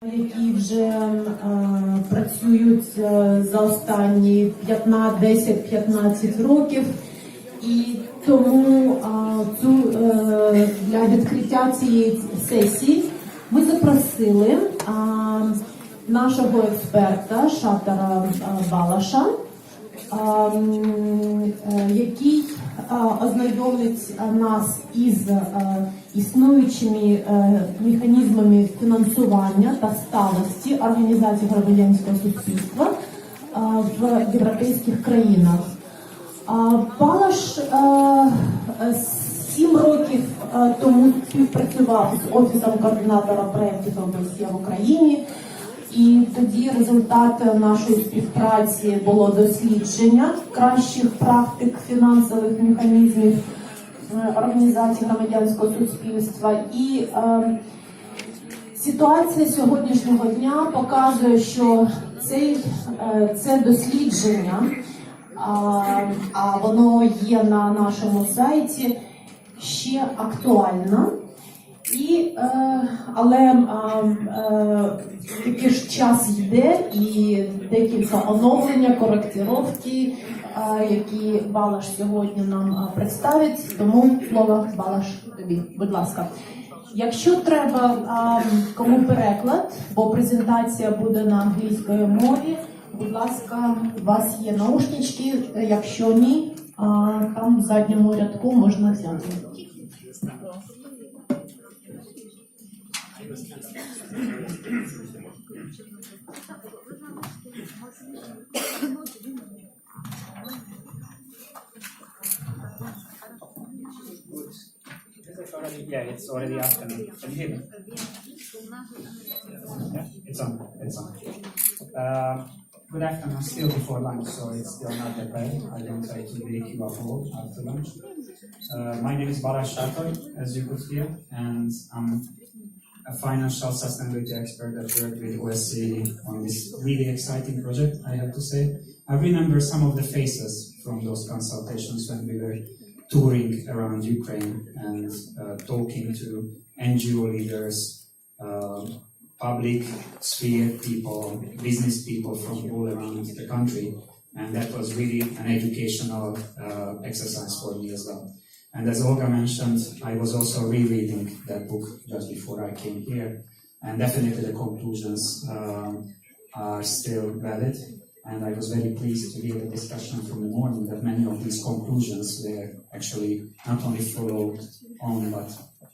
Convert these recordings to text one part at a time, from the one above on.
які вже працюють за останні 10-15 років. І тому для відкриття цієї сесії ми запросили нашого експерта Шатара Балаша, який ознайомить нас із існуючими механізмами фінансування та сталості організацій громадянського суспільства в європейських країнах. Балаш 7 років тому співпрацював з Офісом координатора проєктів ОБСЄ в Україні. І тоді результат нашої співпраці було дослідження кращих практик фінансових механізмів організацій громадянського суспільства. І ситуація сьогоднішнього дня показує, що це дослідження, а воно є на нашому сайті, ще актуально. Але такий ж час йде і декілька оновлення, коректировки, які Балаш сьогодні нам представить. Тому слово, Балаш, тобі, будь ласка. Якщо треба кому переклад, бо презентація буде на англійській мові, будь ласка, у вас є наушнички, якщо ні, там в задньому рядку можна взяти. Yeah, it's already afternoon. Can you hear me? Yeah, it's on. It's on. Good afternoon. Still before lunch, so it's still not that bad. I don't try to wake you up all after lunch. My name is Balázs Sátor, as you could hear, and I'm a financial sustainability expert that worked with OSCE on this really exciting project, I have to say. I remember some of the faces from those consultations when we were touring around Ukraine and talking to NGO leaders, public sphere people, business people from all around the country. And that was really an educational exercise for me as well. And as Olga mentioned, I was also rereading that book just before I came here. And definitely the conclusions are still valid. And I was very pleased to hear the discussion from the morning that many of these conclusions were actually not only followed on, but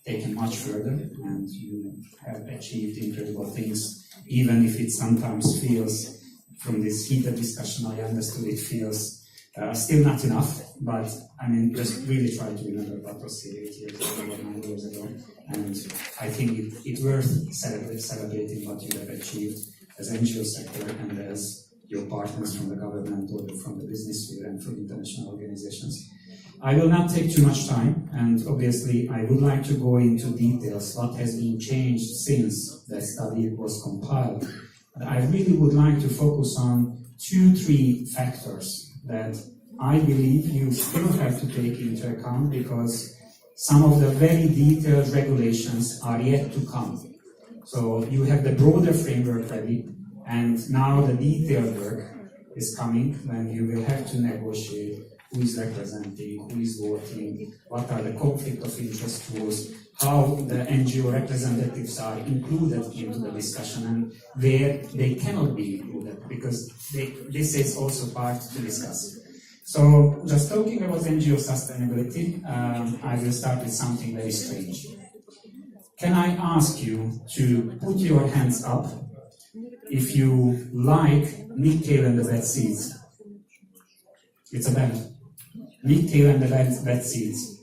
taken much further. And you have achieved incredible things, even if it sometimes feels, from this heated discussion I understood, it feels still not enough, but I mean, just really try to remember what was said 8 years ago or 9 years ago, and I think it's worth celebrating what you have achieved as NGO sector and as your partners from the government or from the business sphere and from international organizations. I will not take too much time, and obviously I would like to go into details what has been changed since that study was compiled. But I really would like to focus on 2-3 factors that I believe you still have to take into account because some of the very detailed regulations are yet to come. So you have the broader framework ready, and now the detailed work is coming when you will have to negotiate who is representing, who is voting, what are the conflict of interest rules, how the NGO representatives are included into the discussion and where they cannot be included, because this is also part to discuss. So, just talking about NGO sustainability, I will start with something very strange. Can I ask you to put your hands up if you like Nick Cave and the Bad Seeds? It's a band. Nick Cave and the Bad Seeds.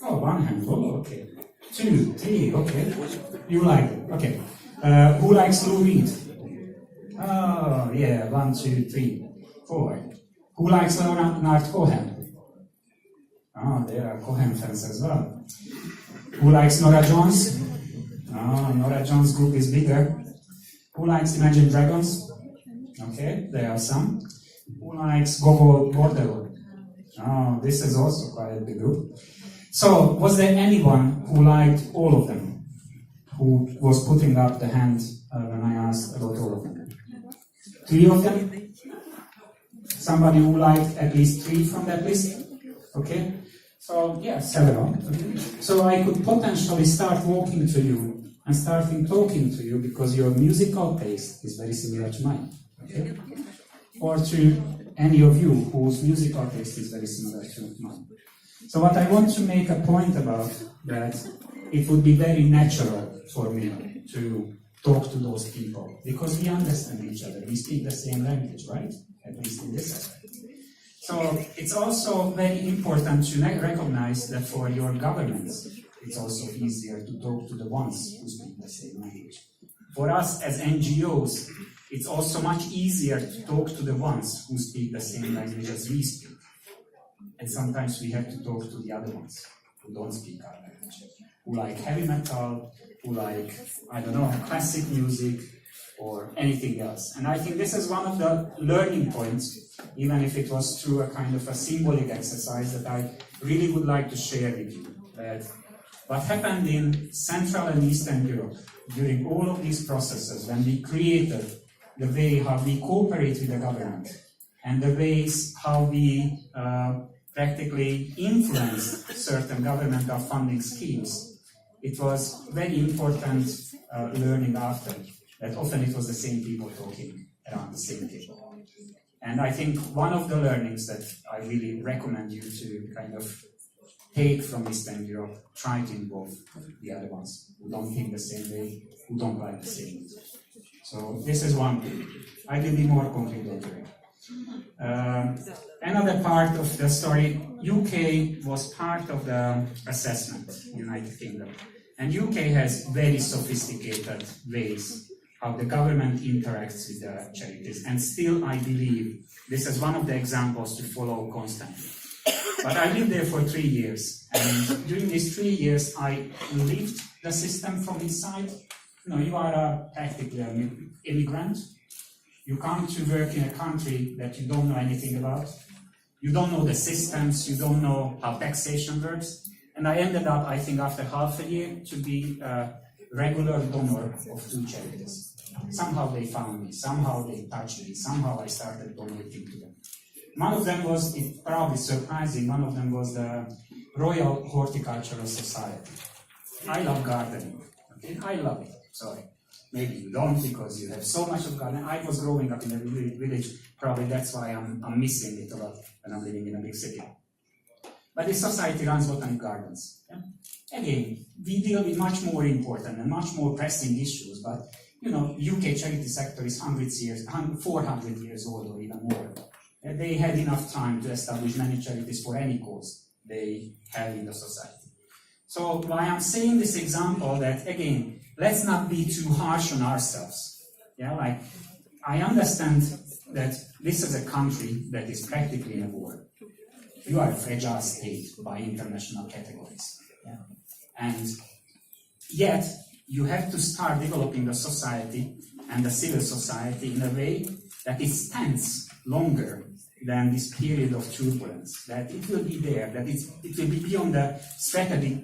Oh, one hand. Oh, okay. 2, 3. Okay. You like it. Okay. Who likes Lou Reed? Oh, yeah. 1, 2, 3, 4. Who likes Leonard Cohen? Oh, there are Cohen fans as well. Who likes Nora Jones? Oh, Nora Jones' group is bigger. Who likes Imagine Dragons? Okay, there are some. Who likes Gogo Bordello? Oh, this is also quite a big group. So, was there anyone who liked all of them? who was putting up the hand when I asked about all of them. 3 of them? Somebody who liked at least 3 from that list? Okay? So, yeah, several. So I could potentially start walking to you and starting talking to you because your musical taste is very similar to mine. Okay? Or to any of you whose musical taste is very similar to mine. So what I want to make a point about that it would be very natural for me to talk to those people because we understand each other. We speak the same language, right? At least in this aspect. So it's also very important to recognize that for your governments, it's also easier to talk to the ones who speak the same language. For us as NGOs, it's also much easier to talk to the ones who speak the same language as we speak. And sometimes we have to talk to the other ones who don't speak our language, who like heavy metal, who like, I don't know, classic music, or anything else. And I think this is one of the learning points, even if it was through a kind of a symbolic exercise that I really would like to share with you. That what happened in Central and Eastern Europe during all of these processes, when we created the way how we cooperate with the government, and the ways how we practically influenced certain governmental funding schemes, it was very important learning after that often it was the same people talking around the same table. And I think one of the learnings that I really recommend you to kind of take from Eastern Europe, try to involve the other ones who don't think the same way, who don't like the same music. So this is one thing. I will be more concrete later. Another part of the story, UK was part of the assessment, United Kingdom. And UK has very sophisticated ways how the government interacts with the charities. And still, I believe this is one of the examples to follow constantly. But I lived there for 3 years. And during these 3 years, I lived the system from inside. You know, you are practically an immigrant. You come to work in a country that you don't know anything about. You don't know the systems. You don't know how taxation works. And I ended up, I think, after half a year to be a regular donor of 2 charities. Somehow they found me, somehow they touched me, somehow I started donating to them. One of them was, it's probably surprising, one of them was the Royal Horticultural Society. I love gardening, okay? I love it, sorry. Maybe you don't because you have so much of gardening. I was growing up in a village, probably that's why I'm missing it a lot when I'm living in a big city. But this society runs botanic gardens. Yeah? Again, we deal with much more important and much more pressing issues, but you know, UK charity sector is 400 years old or even more. They had enough time to establish many charities for any cause they have in the society. So why I'm saying this example that, again, let's not be too harsh on ourselves. Yeah, like, I understand that this is a country that is practically in a war. You are a fragile state by international categories. Yeah? And yet, you have to start developing the society and the civil society in a way that it stands longer than this period of turbulence, that it will be there, that it will be beyond the strategy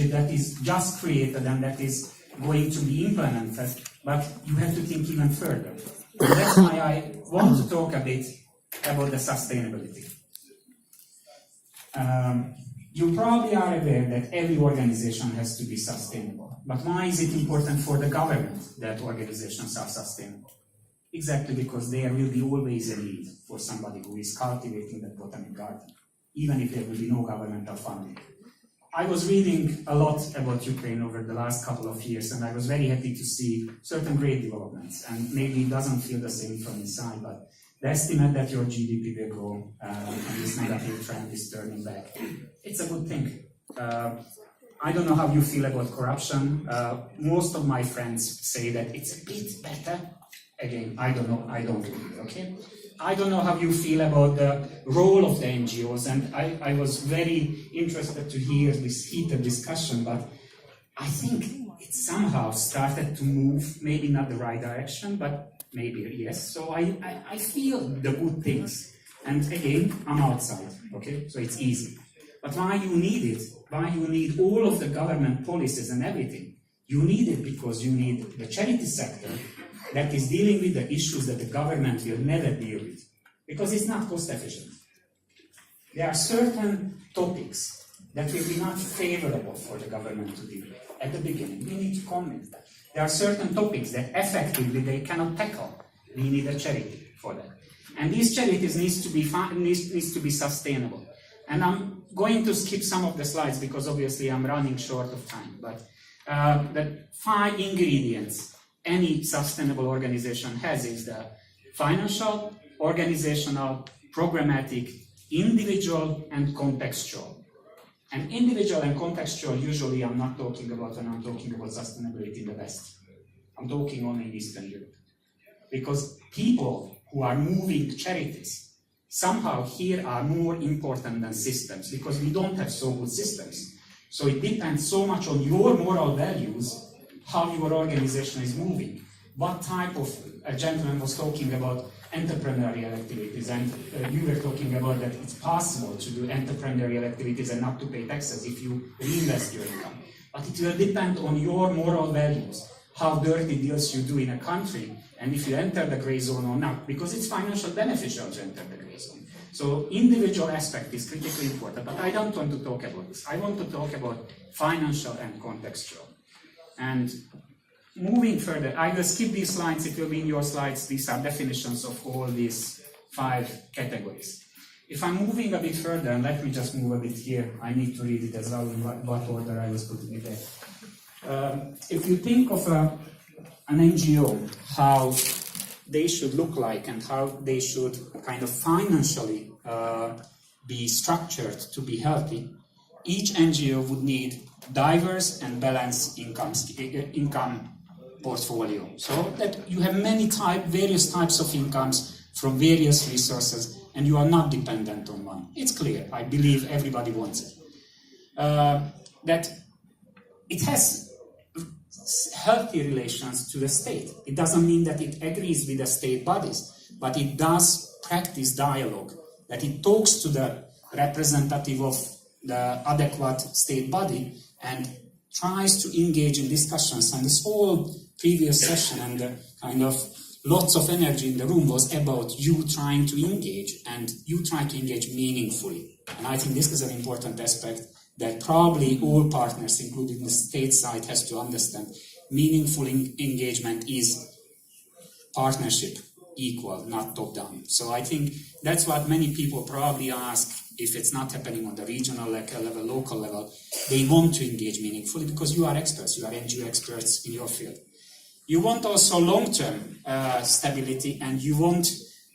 that is just created and that is going to be implemented, but you have to think even further. And that's why I want to talk a bit about the sustainability. You probably are aware that every organization has to be sustainable. But why is it important for the government that organizations are sustainable? Exactly because there will be always a need for somebody who is cultivating that botanic garden, even if there will be no governmental funding. I was reading a lot about Ukraine over the last couple of years, and I was very happy to see certain great developments. And maybe it doesn't feel the same from inside, but the estimate that your GDP will grow and this negative trend is turning back, it's a good thing. I don't know how you feel about corruption. Most of my friends say that it's a bit better. Again, I don't know, I don't do it, okay? I don't know how you feel about the role of the NGOs, and I was very interested to hear this heated discussion, but I think it somehow started to move, maybe not the right direction, but maybe yes. So I feel the good things. And again, I'm outside, okay? So it's easy. But why you need it? Why you need all of the government policies and everything? You need it because you need the charity sector that is dealing with the issues that the government will never deal with, because it's not cost efficient. There are certain topics that will be not favorable for the government to deal with at the beginning. We need to convince them. There are certain topics that effectively they cannot tackle. We need a charity for that. And these charities needs to be sustainable. And I'm going to skip some of the slides because obviously I'm running short of time. But the 5 ingredients any sustainable organization has is the financial, organizational, programmatic, individual, and contextual. And individual and contextual, usually I'm not talking about when I'm talking about sustainability in the West. I'm talking only in Eastern Europe. Because people who are moving charities somehow here are more important than systems, because we don't have so good systems. So it depends so much on your moral values, how your organization is moving. What type of, a gentleman was talking about entrepreneurial activities, and you were talking about that it's possible to do entrepreneurial activities and not to pay taxes if you reinvest your income. But it will depend on your moral values, how dirty deals you do in a country, and if you enter the gray zone or not, because it's financially beneficial to enter the gray zone. So individual aspect is critically important, but I don't want to talk about this. I want to talk about financial and contextual. And moving further, I will skip these slides, it will be in your slides. These are definitions of all these 5 categories. If I'm moving a bit further, and let me just move a bit here, I need to read it as well in what order I was putting it there. If you think of an NGO, how they should look like and how they should kind of financially be structured to be healthy, each NGO would need diverse and balanced income portfolio, so that you have various types of incomes from various resources, and you are not dependent on one. It's clear. I believe everybody wants it. That it has healthy relations to the state. It doesn't mean that it agrees with the state bodies, but it does practice dialogue, that it talks to the representative of the adequate state body and tries to engage in discussions. And this whole previous session and the kind of lots of energy in the room was about you trying to engage, and you try to engage meaningfully. And I think this is an important aspect that probably all partners, including the state side, has to understand. Meaningful engagement is partnership equal, not top-down. So I think that's what many people probably ask if it's not happening on the regional level, local level. They want to engage meaningfully because you are experts, you are NGO experts in your field. You want also long-term stability, and you want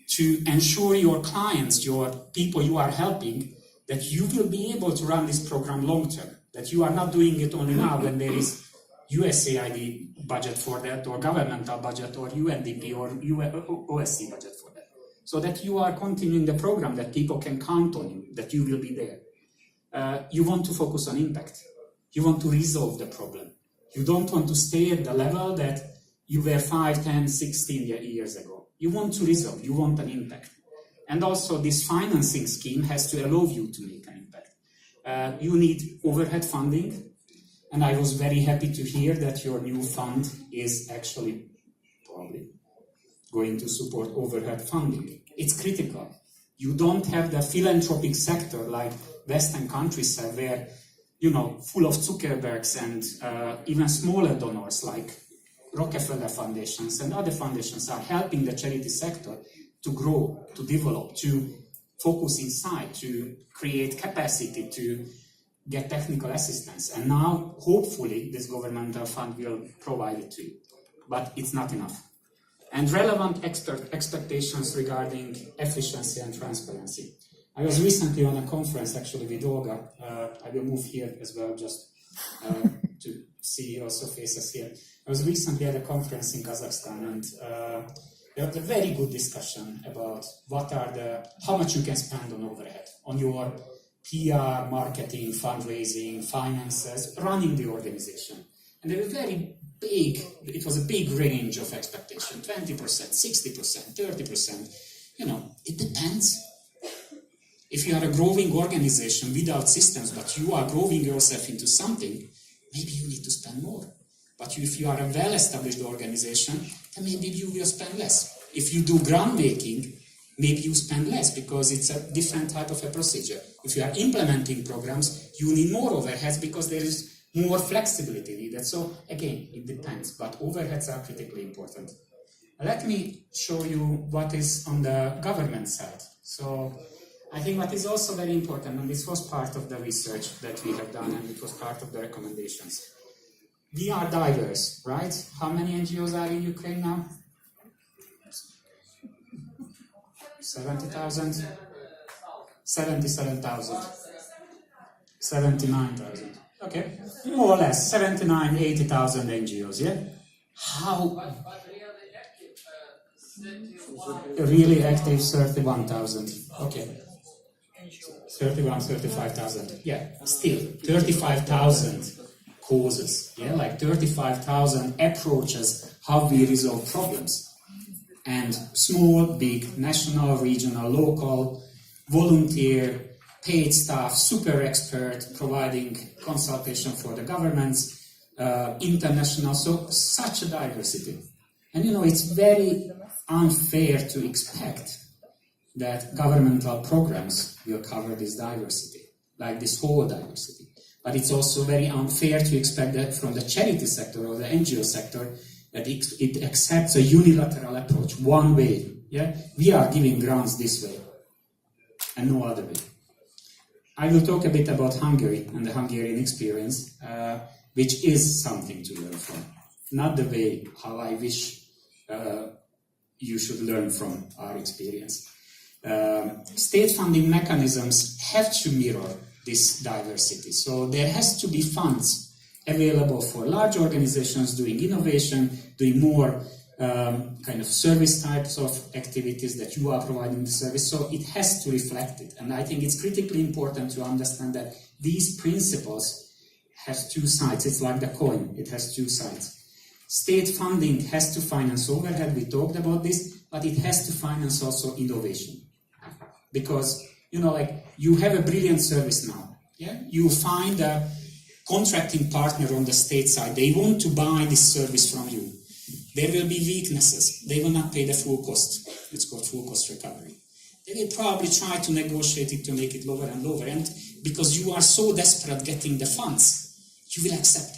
to ensure your clients, your people you are helping, that you will be able to run this program long-term, that you are not doing it only now when there is USAID budget for that, or governmental budget, or UNDP, or OSC budget for that. So that you are continuing the program, that people can count on you, that you will be there. You want to focus on impact. You want to resolve the problem. You don't want to stay at the level that you were 5, 10, 16 years ago. You want to resolve, you want an impact. And also this financing scheme has to allow you to make an impact. You need overhead funding, and I was very happy to hear that your new fund is actually probably going to support overhead funding. It's critical. You don't have the philanthropic sector like Western countries have, where, full of Zuckerbergs and even smaller donors like Rockefeller foundations and other foundations are helping the charity sector to grow, to develop, to focus inside, to create capacity, to get technical assistance. And now, hopefully, this governmental fund will provide it to you. But it's not enough. And relevant expectations regarding efficiency and transparency. I was recently on a conference, actually, with Olga. I will move here as well, just to see also faces here. I was recently at a conference in Kazakhstan, and there was a very good discussion about how much you can spend on overhead, on your PR, marketing, fundraising, finances, running the organization. And there was it was a big range of expectation, 20%, 60%, 30%. It depends. If you are a growing organization without systems, but you are growing yourself into something, maybe you need to spend more. But if you are a well-established organization, then maybe you will spend less. If you do groundbreaking, maybe you spend less because it's a different type of a procedure. If you are implementing programs, you need more overheads because there is more flexibility needed. So again, it depends, but overheads are critically important. Let me show you what is on the government side. So I think what is also very important, and this was part of the research that we have done, and it was part of the recommendations. We are diverse, right? How many NGOs are in Ukraine now? 70,000? 77,000? 79,000? Okay, more or less, 79, 80,000 NGOs, yeah? How? Really active 31,000, okay. 31, 35,000, yeah, still 35,000 causes, yeah, like 35,000 approaches how we resolve problems. And small, big, national, regional, local, volunteer, paid staff, super expert, providing consultation for the governments, international, so such a diversity. And you know, it's very unfair to expect that governmental programs will cover this diversity, like this whole diversity. But it's also very unfair to expect that from the charity sector or the NGO sector that it accepts a unilateral approach, one way. Yeah, we are giving grants this way and no other way. I will talk a bit about Hungary and the Hungarian experience, which is something to learn from. Not the way how I wish you should learn from our experience. State funding mechanisms have to mirror this diversity. So there has to be funds available for large organizations doing innovation, doing more kind of service types of activities that you are providing the service. So it has to reflect it. And I think it's critically important to understand that these principles have two sides. It's like the coin, it has two sides. State funding has to finance overhead, we talked about this, but it has to finance also innovation. Because, you know, like, you have a brilliant service now, yeah? You find a contracting partner on the state side, they want to buy this service from you. There will be weaknesses, they will not pay the full cost, it's called full cost recovery. They will probably try to negotiate it to make it lower and lower, and because you are so desperate getting the funds, you will accept it.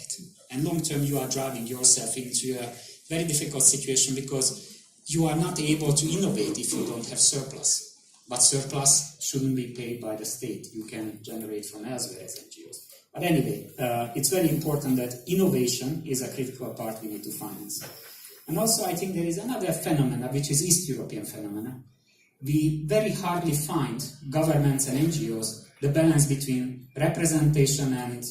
And long term you are driving yourself into a very difficult situation because you are not able to innovate if you don't have surplus. But surplus shouldn't be paid by the state. You can generate from elsewhere as NGOs. But anyway, it's very important that innovation is a critical part we need to finance. And also I think there is another phenomena, which is East European phenomena. We very hardly find governments and NGOs the balance between representation and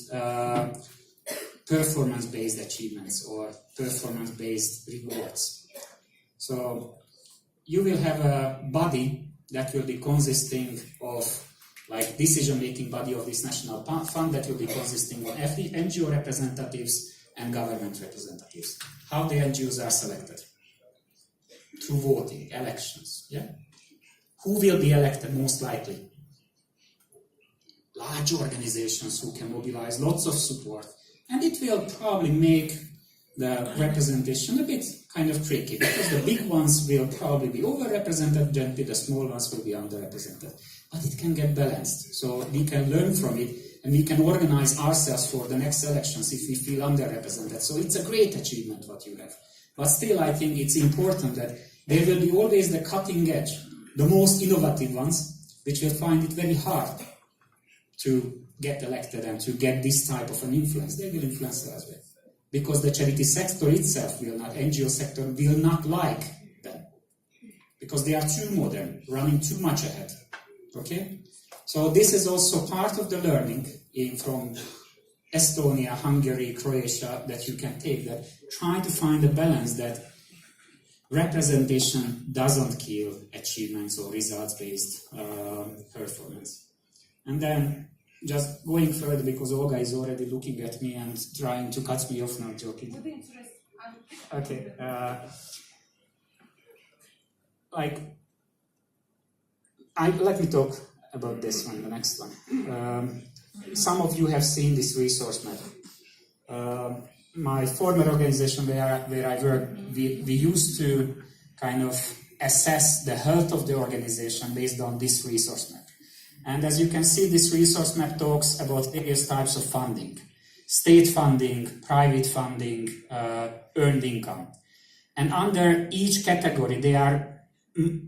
performance-based achievements or performance-based rewards. So you will have a body that will be consisting of, like, decision-making body of this national fund that will be consisting of NGO representatives and government representatives. How the NGOs are selected? Through voting, elections, yeah? Who will be elected most likely? Large organizations who can mobilize lots of support. And it will probably make the representation a bit kind of tricky, because the big ones will probably be overrepresented, gently the small ones will be underrepresented. But it can get balanced, so we can learn from it, and we can organize ourselves for the next elections if we feel underrepresented. So it's a great achievement what you have. But still, I think it's important that there will be always the cutting edge, the most innovative ones, which will find it very hard to get elected and to get this type of an influence. They will influence as well. Because the charity sector itself will not, NGO sector will not like them. Because they are too modern, running too much ahead. Okay? So this is also part of the learning from Estonia, Hungary, Croatia that you can take, that try to find a balance that representation doesn't kill achievements or results-based performance. And then, just going further, because Olga is already looking at me and trying to cut me off, not joking. Okay. Let me talk about this one, the next one. Some of you have seen this resource map. my former organization where I worked, we used to kind of assess the health of the organization based on this resource map. And as you can see, this resource map talks about various types of funding. State funding, private funding, earned income. And under each category, there are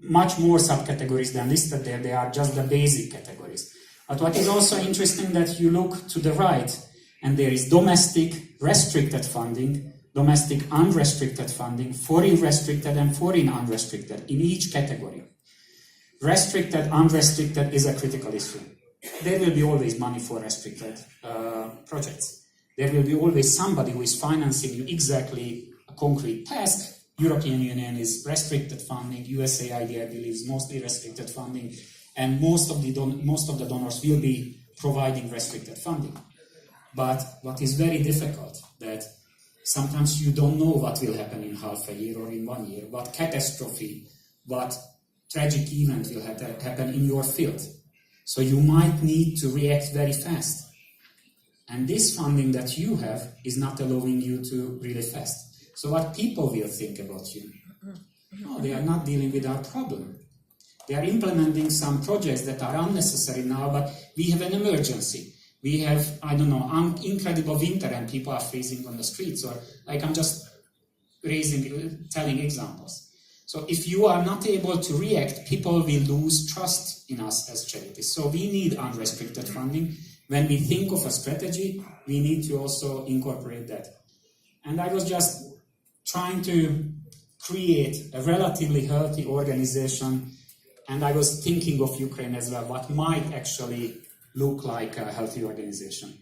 much more subcategories than listed there. They are just the basic categories. But what is also interesting that you look to the right, and there is domestic restricted funding, domestic unrestricted funding, foreign restricted and foreign unrestricted in each category. Restricted, unrestricted is a critical issue. There will be always money for restricted projects. There will be always somebody who is financing you exactly a concrete task. European Union is restricted funding, USAID, I believe, is mostly restricted funding, and most of the donors will be providing restricted funding. But what is very difficult, that sometimes you don't know what will happen in half a year or in 1 year, what catastrophe, what tragic event will happen in your field. So you might need to react very fast. And this funding that you have is not allowing you to really fast. So what people will think about you? No, they are not dealing with our problem. They are implementing some projects that are unnecessary now, but we have an emergency. We have, I don't know, incredible winter and people are freezing on the streets, or like I'm just telling examples. So if you are not able to react, people will lose trust in us as charities. So we need unrestricted funding. When we think of a strategy, we need to also incorporate that. And I was just trying to create a relatively healthy organization, and I was thinking of Ukraine as well, what might actually look like a healthy organization.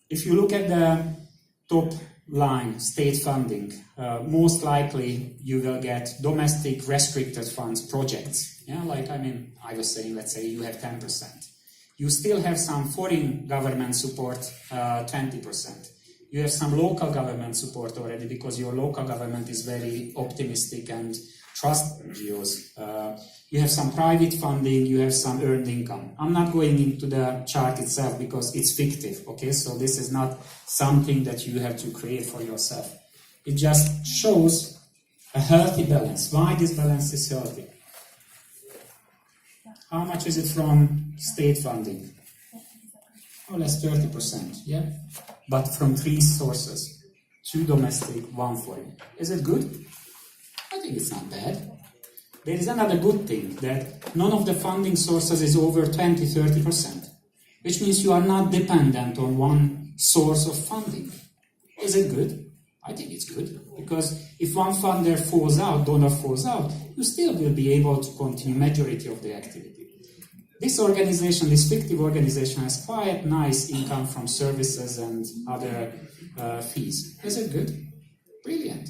If you look at the top line, state funding, most likely you will get domestic restricted funds projects. Yeah, like, I was saying, let's say you have 10%. You still have some foreign government support, 20%. You have some local government support already because your local government is very optimistic and trust NGOs. You have some private funding, you have some earned income. I'm not going into the chart itself because it's fictive, okay? So this is not something that you have to create for yourself. It just shows a healthy balance. Why this balance is healthy? How much is it from state funding? More or less 30%, yeah? But from 3 sources, 2 domestic, 1 foreign. Is it good? I think it's not bad. There is another good thing, that none of the funding sources is over 20-30%, which means you are not dependent on one source of funding. Is it good? I think it's good, because if one funder falls out, donor falls out, you still will be able to continue majority of the activity. This organization, this fictive organization, has quite nice income from services and other fees. Is it good? Brilliant.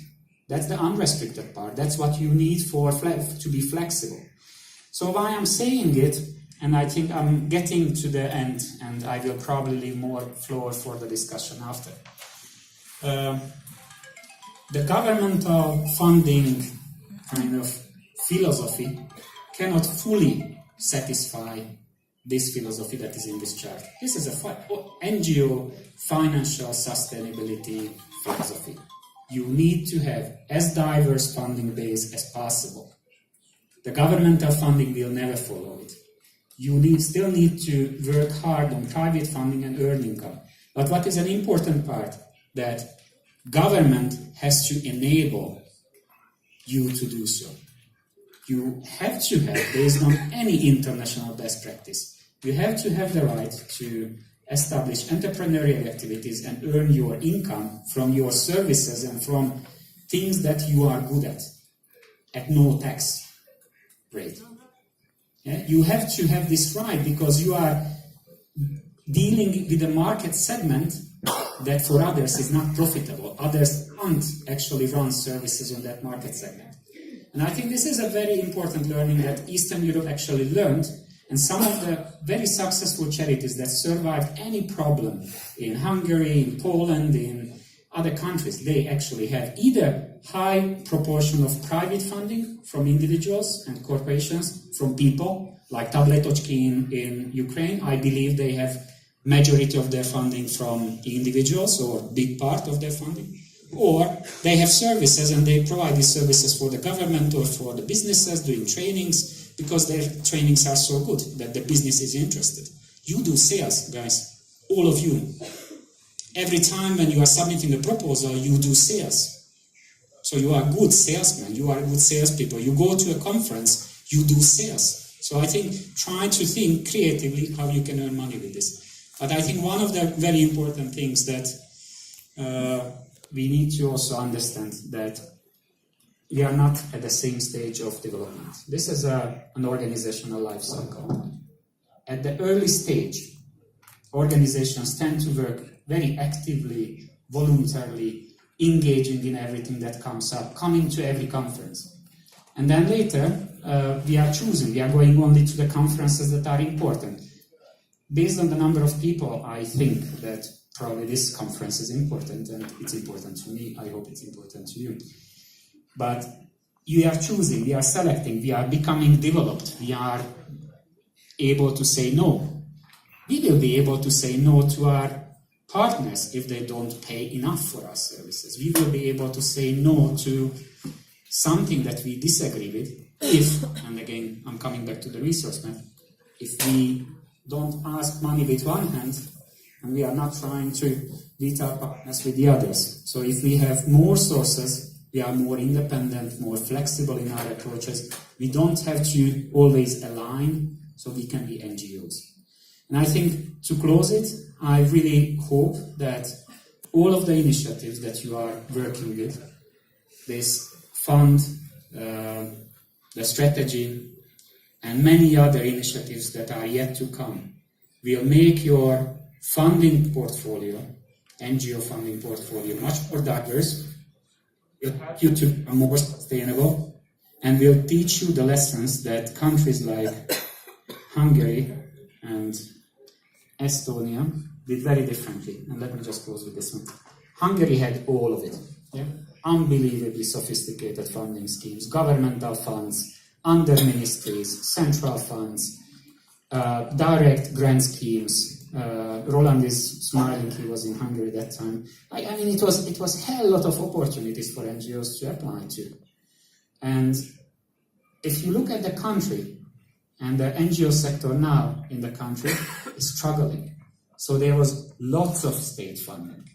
That's the unrestricted part. That's what you need to be flexible. So why I'm saying it, and I think I'm getting to the end, and I will probably leave more floor for the discussion after. The governmental funding kind of philosophy cannot fully satisfy this philosophy that is in this chart. This is a NGO financial sustainability philosophy. You need to have as diverse funding base as possible. The governmental funding will never follow it. You still need to work hard on private funding and earned income. But what is an important part, that government has to enable you to do so. You have to have, based on any international best practice, you have to have the right to establish entrepreneurial activities and earn your income from your services and from things that you are good at no tax rate. Yeah? You have to have this right because you are dealing with a market segment that for others is not profitable. Others can't actually run services on that market segment. And I think this is a very important learning that Eastern Europe actually learned, and some of the very successful charities that survived any problem in Hungary, in Poland, in other countries, they actually have either high proportion of private funding from individuals and corporations, from people, like Tabletočky in Ukraine. I believe they have majority of their funding from individuals or big part of their funding, or they have services and they provide these services for the government or for the businesses doing trainings because their trainings are so good that the business is interested. You do sales, guys, all of you. Every time when you are submitting a proposal, you do sales. So you are good salesmen, you are good salespeople. You go to a conference, you do sales. So I think try to think creatively how you can earn money with this. But I think one of the very important things that we need to also understand that we are not at the same stage of development. This is an organizational life cycle. At the early stage, organizations tend to work very actively, voluntarily, engaging in everything that comes up, coming to every conference. And then later, we are choosing, we are going only to the conferences that are important. Based on the number of people, I think that probably this conference is important, and it's important to me. I hope it's important to you. But you are choosing, we are selecting, we are becoming developed, we are able to say no. We will be able to say no to our partners if they don't pay enough for our services. We will be able to say no to something that we disagree with if, and again, I'm coming back to the resource map, if we don't ask money with one hand and we are not trying to beat our partners with the others. So if we have more sources, we are more independent, more flexible in our approaches. We don't have to always align, so we can be NGOs. And I think to close it, I really hope that all of the initiatives that you are working with, this fund, the strategy, and many other initiatives that are yet to come, will make your funding portfolio, NGO funding portfolio, much more diverse, will help you to be more sustainable, and will teach you the lessons that countries like Hungary and Estonia did very differently. And let me just close with this one. Hungary had all of it. Yeah? Unbelievably sophisticated funding schemes, governmental funds, under ministries, central funds, direct grant schemes. Roland is smiling, he was in Hungary that time. I mean, it was a hell lot of opportunities for NGOs to apply to. And if you look at the country, and the NGO sector now in the country is struggling. So there was lots of state funding.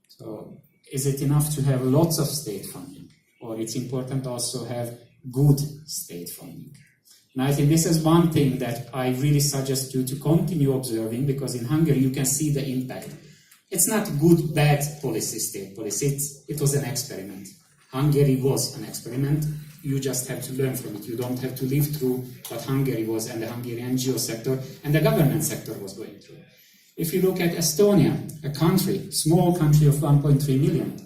So is it enough to have lots of state funding? Or it's important also have good state funding? And I think this is one thing that I really suggest you to continue observing, because in Hungary you can see the impact. It's not good, bad policy, state policy. It was an experiment. Hungary was an experiment. You just have to learn from it. You don't have to live through what Hungary was and the Hungarian NGO sector and the government sector was going through. If you look at Estonia, a country, small country of 1.3 million,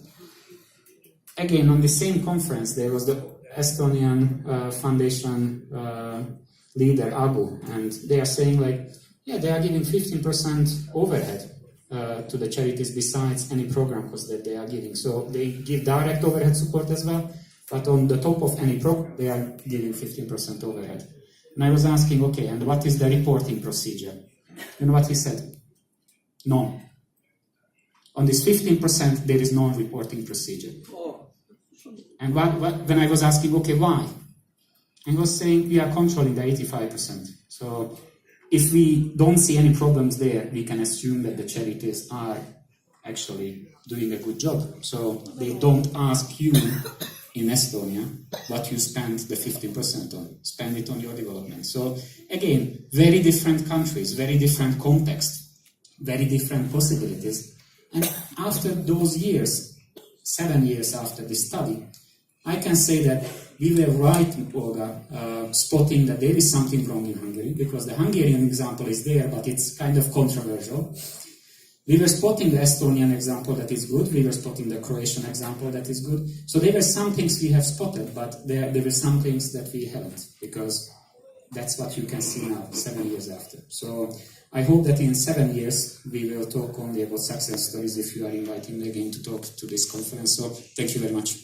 again, on the same conference, there was the Estonian Foundation leader, Abu, and they are saying like, yeah, they are giving 15% overhead to the charities besides any program costs that they are giving. So they give direct overhead support as well, but on the top of any program, they are giving 15% overhead. And I was asking, okay, and what is the reporting procedure? You know what he said? None. On this 15%, there is no reporting procedure. And when I was asking, okay, why? He was saying, we are controlling the 85%. So if we don't see any problems there, we can assume that the charities are actually doing a good job. So they don't ask you in Estonia what you spend the 15% on. Spend it on your development. So again, very different countries, very different context, very different possibilities. And after those years, 7 years after this study, I can say that we were right, Olga, spotting that there is something wrong in Hungary, because the Hungarian example is there, but it's kind of controversial. We were spotting the Estonian example that is good, we were spotting the Croatian example that is good. So there were some things we have spotted, but there were some things that we haven't, because that's what you can see now, 7 years after. So I hope that in 7 years we will talk only about success stories if you are inviting me again to talk to this conference. So thank you very much.